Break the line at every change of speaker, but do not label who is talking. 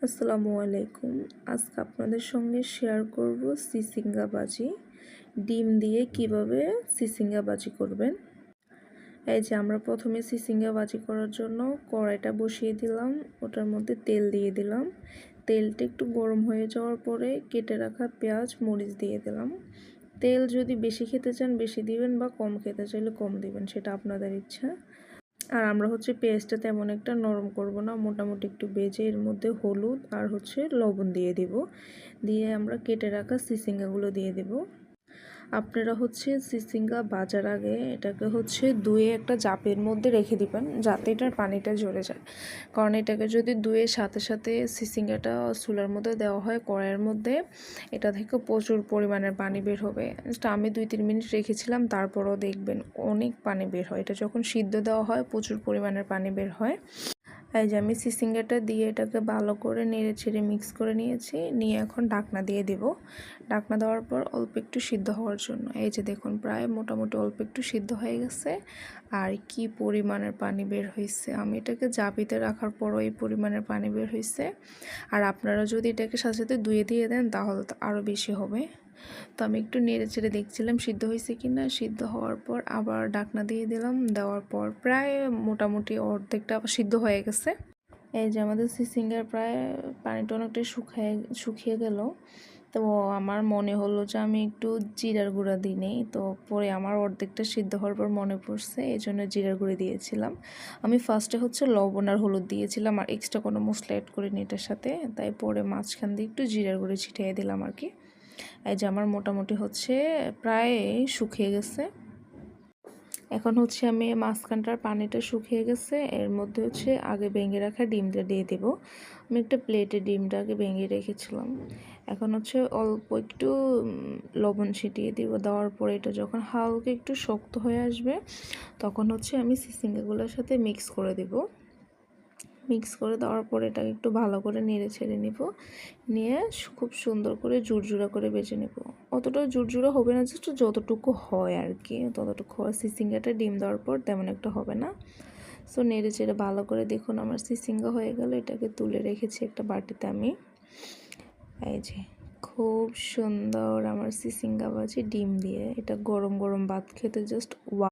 আসসালামু আলাইকুম। আজকে আপনাদের সঙ্গে শেয়ার করব চিচিঙ্গা ভাজি। ডিম দিয়ে কিভাবে চিচিঙ্গা ভাজি করবেন। এই যে আমরা প্রথমে চিচিঙ্গা ভাজি করার জন্য কড়াইটা বসিয়ে দিলাম, ওটার মধ্যে তেল দিয়ে দিলাম। তেলটা একটু গরম হয়ে যাওয়ার পরে কেটে রাখা পেঁয়াজ মরিচ দিয়ে দিলাম। তেল যদি বেশি খেতে চান বেশি দিবেন, বা কম খেতে চাইলে কম দিবেন, সেটা আপনাদের ইচ্ছা। আর আমরা পেঁয়াজটা তেমন একটা নরম করব না, মোটামুটি একটু ভেজে এর মধ্যে হলুদ আর লবণ দিয়ে দিব। দিয়ে আমরা কেটে রাখা চিচিঙ্গাগুলো দিয়ে দেব। আপনারা চিচিঙ্গা ভাজার আগে এটাকে ধুয়ে একটা জাপের মধ্যে রেখে দিবেন, যাতে এটার পানিটা ঝরে যায়। কারণ এটাকে যদি ধুয়ে সাথে সাথে চিচিঙ্গাটা চুলার মধ্যে দেওয়া হয় কড়াইয়ের মধ্যে, এটা থেকে প্রচুর পরিমাণের পানি বের হবে। আমি 2-3 মিনিট রেখেছিলাম, তারপরও দেখবেন অনেক পানি বের হয়। এটা যখন সিদ্ধ দেওয়া হয় প্রচুর পরিমাণের পানি বের হয়। এই যে আমি চিচিঙ্গাটা দিয়ে এটাকে ভালো করে নেড়ে ছেড়ে মিক্স করে নিয়েছি, নিয়ে এখন ঢাকনা দিয়ে দেব। ঢাকনা দেওয়ার পর অল্প একটু সিদ্ধ হওয়ার জন্য, এই যে দেখুন প্রায় মোটামুটি অল্প একটু সিদ্ধ হয়ে গেছে। আর কি পরিমাণের পানি বের হয়েছে, আমি এটাকে জাবিতে রাখার পরও এই পরিমাণের পানি বের হয়েছে। আর আপনারা যদি এটাকে সাথে সাথে ধুয়ে দিয়ে দেন তাহলে তো আরও বেশি হবে। তো আমি একটু নেড়ে চেড়ে দেখছিলাম সিদ্ধ হয়েছে কি না। সিদ্ধ হওয়ার পর আবার ঢাকনা দিয়ে দিলাম, দেওয়ার পর প্রায় মোটামুটি অর্ধেকটা সিদ্ধ হয়ে গেছে। এই যে আমাদের চিচিঙ্গার প্রায় পানিটা অনেকটাই শুকিয়ে গেল। তো আমার মনে হলো যে আমি একটু জিরার গুঁড়া দিই নেই, তো পরে আমার অর্ধেকটা সিদ্ধ হওয়ার পর মনে পড়ছে, এই জন্য জিরার গুঁড়ো দিয়েছিলাম। আমি ফার্স্টে লবণ আর হলুদ দিয়েছিলাম, আর এক্সট্রা কোনো মশলা অ্যাড করিনি এটার সাথে। তাই পরে মাঝখান দিয়ে একটু জিরার গুঁড়ো ছিটিয়ে দিলাম আর কি। এই যে আমার মোটামুটি প্রায় শুকিয়ে গেছে। এখন আমি মাঝখানটার পানিটা শুকিয়ে গেছে, এর মধ্যে আগে ভেঙে রাখা ডিমটা দিয়ে দেব। আমি একটা প্লেটে ডিমটা আগে ভেঙে রেখেছিলাম। এখন অল্প একটু লবণ ছিটিয়ে দিব। দেওয়ার পরে এটা যখন হালকা একটু শক্ত হয়ে আসবে, তখন আমি চিচিঙ্গাগুলোর সাথে মিক্স করে দেব। মিক্স করে দেওয়ার পরে এটাকে একটু ভালো করে নেড়ে ছেড়ে নিব, নিয়ে খুব সুন্দর করে জুড়জুড়া করে বেজে নেব। অতটাও জুড়জুড়া হবে না, জাস্ট যতটুকু হয় আর কি, ততটুকু হয়। চিচিঙ্গাটা ডিম দেওয়ার পর তেমন একটা হবে না। সো নেড়ে চেড়ে ভালো করে দেখুন আমার চিচিঙ্গা হয়ে গেল। এটাকে তুলে রেখেছি একটা বাটিতে আমি। এই যে খুব সুন্দর আমার চিচিঙ্গা ভাজি ডিম দিয়ে, এটা গরম গরম ভাত খেতে জাস্ট ওয়া।